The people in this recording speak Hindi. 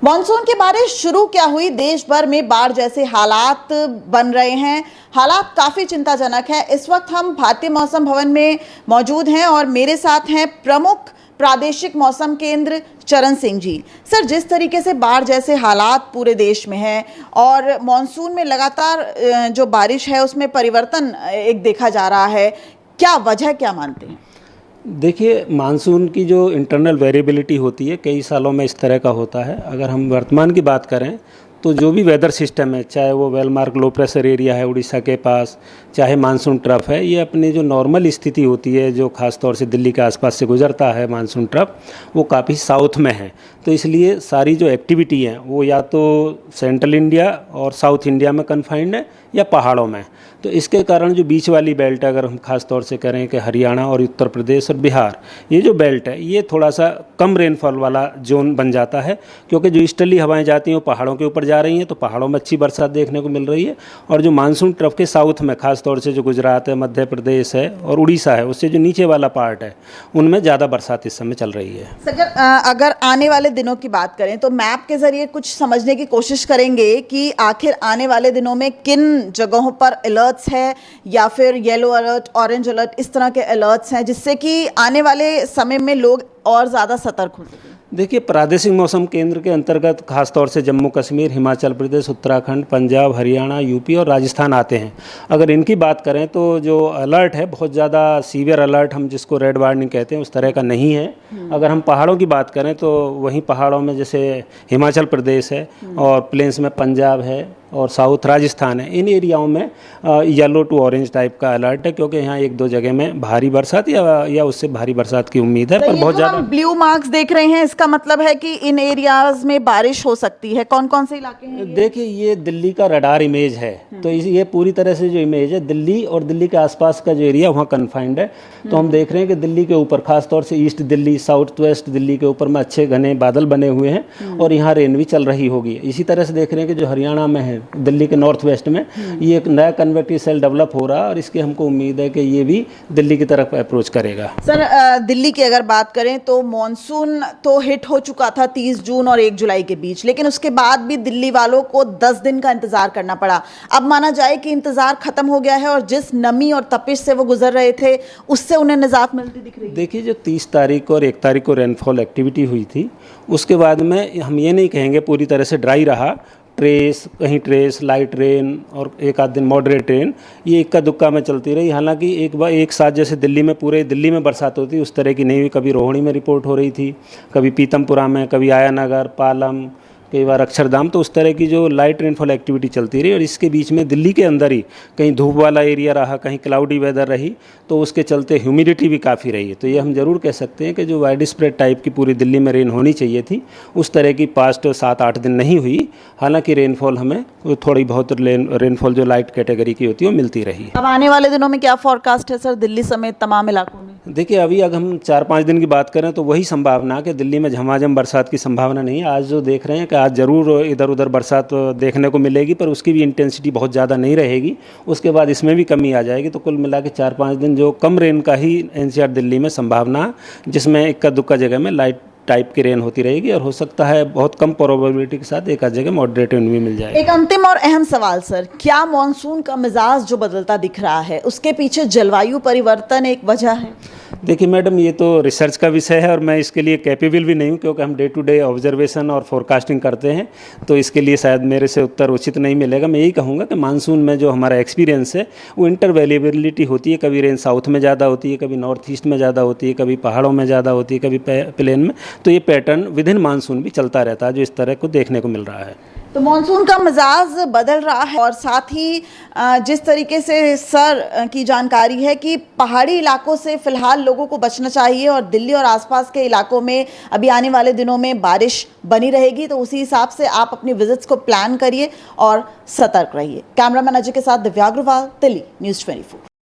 मॉनसून की बारिश शुरू क्या हुई, देश भर में बाढ़ जैसे हालात बन रहे हैं। हालात काफी चिंताजनक है। इस वक्त हम भारतीय मौसम भवन में मौजूद हैं और मेरे साथ हैं प्रमुख प्रादेशिक मौसम केंद्र चरण सिंह जी। सर, जिस तरीके से बाढ़ जैसे हालात पूरे देश में हैं और मॉनसून में लगातार जो बारिश है उसमें परिवर्तन एक देखा जा रहा है, क्या वजह क्या मानते हैं? देखिए, मानसून की जो इंटरनल वेरिएबिलिटी होती है कई सालों में इस तरह का होता है। अगर हम वर्तमान की बात करें तो जो भी वेदर सिस्टम है, चाहे वो वेलमार्क लो प्रेशर एरिया है उड़ीसा के पास, चाहे मानसून ट्रफ है, ये अपनी जो नॉर्मल स्थिति होती है जो ख़ास तौर से दिल्ली के आसपास से गुजरता है मानसून ट्रफ, वो काफ़ी साउथ में है। तो इसलिए सारी जो एक्टिविटी है वो या तो सेंट्रल इंडिया और साउथ इंडिया में कन्फाइंड है या पहाड़ों में। तो इसके कारण जो बीच वाली बेल्ट है, अगर हम खास तौर से करें कि हरियाणा और उत्तर प्रदेश और बिहार, ये जो बेल्ट है ये थोड़ा सा कम रेनफॉल वाला जोन बन जाता है, क्योंकि जो ईस्टर्ली हवाएं जाती हैं वो पहाड़ों के ऊपर जा रही हैं, तो पहाड़ों में अच्छी बरसात देखने को मिल रही है। और जो मानसून ट्रफ के साउथ में, खास तौर से जो गुजरात है, मध्य प्रदेश है और उड़ीसा है, उससे जो नीचे वाला पार्ट है, उनमें ज़्यादा बरसात इस समय चल रही है। अगर आने वाले दिनों की बात करें तो मैप के जरिए कुछ समझने की कोशिश करेंगे कि आखिर आने वाले दिनों में किन जगहों पर अलर्ट्स है या फिर येलो अलर्ट, ऑरेंज अलर्ट, इस तरह के अलर्ट्स हैं जिससे कि आने वाले समय में लोग और ज़्यादा सतर्क हो सकें। देखिए, प्रादेशिक मौसम केंद्र के अंतर्गत खासतौर से जम्मू कश्मीर, हिमाचल प्रदेश, उत्तराखंड, पंजाब, हरियाणा, यूपी और राजस्थान आते हैं। अगर इनकी बात करें तो जो अलर्ट है बहुत ज़्यादा सीवियर अलर्ट, हम जिसको रेड वार्निंग कहते हैं, उस तरह का नहीं है। अगर हम पहाड़ों की बात करें तो वहीं पहाड़ों में जैसे हिमाचल प्रदेश है और प्लेन्स में पंजाब है और साउथ राजस्थान है, इन एरियाओं में येलो टू ऑरेंज टाइप का अलर्ट है, क्योंकि यहाँ एक दो जगह में भारी बरसात या उससे भारी बरसात की उम्मीद है। तो पर बहुत ज़्यादा ब्लू मार्क्स देख रहे हैं, इसका मतलब है कि इन एरियाज में बारिश हो सकती है। कौन कौन से इलाके हैं? देखिए, ये दिल्ली का रडार इमेज है, तो ये पूरी तरह से जो इमेज है दिल्ली और दिल्ली के आसपास का जो एरिया वहाँ कन्फाइंड है। तो हम देख रहे हैं कि दिल्ली के ऊपर, खासतौर से east Delhi, south west Delhi के ऊपर में अच्छे घने बादल बने हुए हैं और यहाँ रेन भी चल रही होगी। इसी तरह से देख रहे हैं कि जो हरियाणा में है, दिल्ली के नॉर्थ वेस्ट में, ये एक नया कन्वेक्टिव सेल डेवलप हो रहा है और इसकी हमको उम्मीद है कि ये भी दिल्ली की तरफ अप्रोच करेगा। सर, दिल्ली की अगर बात करें तो मॉनसून तो हिट हो चुका था 30 जून और 1 जुलाई के बीच, लेकिन उसके बाद भी दिल्ली वालों को 10 दिन का इंतजार करना पड़ा। अब माना जाए कि इंतजार खत्म हो गया है और जिस नमी और तपिश से वो गुजर रहे थे उससे उन्हें निजात मिलती दिख रही है। देखिए, जो 30 तारीख और 1 तारीख को रेनफॉल एक्टिविटी हुई थी, उसके बाद में हम ये नहीं कहेंगे पूरी तरह से ड्राई रहा। कहीं ट्रेस, लाइट रेन और एक आध दिन मॉडरेट रेन, ये इक्का दुक्का में चलती रही। हालांकि एक साथ जैसे दिल्ली में, पूरे दिल्ली में बरसात होती उस तरह की नहीं हुई। कभी रोहिणी में रिपोर्ट हो रही थी, कभी पीतमपुरा में, कभी आयानगर, पालम, कई बार अक्षरधाम, तो उस तरह की जो लाइट रेनफॉल एक्टिविटी चलती रही। और इसके बीच में दिल्ली के अंदर ही कहीं धूप वाला एरिया रहा, कहीं क्लाउडी वेदर रही, तो उसके चलते ह्यूमिडिटी भी काफ़ी रही है। तो ये हम ज़रूर कह सकते हैं कि जो वाइड स्प्रेड टाइप की पूरी दिल्ली में रेन होनी चाहिए थी, उस तरह की पास्ट 7-8 दिन नहीं हुई। हालांकि रेनफॉल हमें थोड़ी बहुत रेनफॉल जो लाइट कैटेगरी की होती है वो मिलती रही। अब आने वाले दिनों में क्या फोरकास्ट है सर, दिल्ली समेत तमाम इलाकों में? देखिए, अभी अगर हम 4-5 दिन की बात करें तो वही संभावना कि दिल्ली में झमाझम बरसात की संभावना नहीं है। आज जो देख रहे हैं कि आज ज़रूर इधर उधर बरसात देखने को मिलेगी, पर उसकी भी इंटेंसिटी बहुत ज़्यादा नहीं रहेगी। उसके बाद इसमें भी कमी आ जाएगी। तो कुल मिला के 4-5 दिन जो कम रेन का ही एनसीआर दिल्ली में संभावना, जिसमें इक्का दुक्का जगह में लाइट टाइप की रेन होती रहेगी और हो सकता है बहुत कम प्रोबेबिलिटी के साथ एक आध जगह मॉडरेट रेन भी मिल जाए। एक अंतिम और अहम सवाल सर, क्या मॉनसून का मिजाज जो बदलता दिख रहा है उसके पीछे जलवायु परिवर्तन एक वजह है? देखिए मैडम, ये तो रिसर्च का विषय है और मैं इसके लिए कैपेबल भी नहीं हूँ, क्योंकि हम डे टू डे ऑब्जर्वेशन और फोरकास्टिंग करते हैं, तो इसके लिए शायद मेरे से उत्तर उचित नहीं मिलेगा। मैं यही कहूँगा कि मानसून में जो हमारा एक्सपीरियंस है वो इंटरवेरिएबिलिटी होती है। कभी रेन साउथ में ज़्यादा होती है, कभी नॉर्थ ईस्ट में ज़्यादा होती है, कभी पहाड़ों में ज़्यादा होती है, कभी प्लेन में। तो ये पैटर्न विद इन मानसून भी चलता रहता है, जो इस तरह को देखने को मिल रहा है। तो मॉनसून का मिजाज बदल रहा है और साथ ही जिस तरीके से सर की जानकारी है कि पहाड़ी इलाकों से फिलहाल लोगों को बचना चाहिए और दिल्ली और आसपास के इलाकों में अभी आने वाले दिनों में बारिश बनी रहेगी, तो उसी हिसाब से आप अपनी विजिट्स को प्लान करिए और सतर्क रहिए। कैमरामैन अजय के साथ दिव्या अग्रवाल, दिल्ली न्यूज़ 24।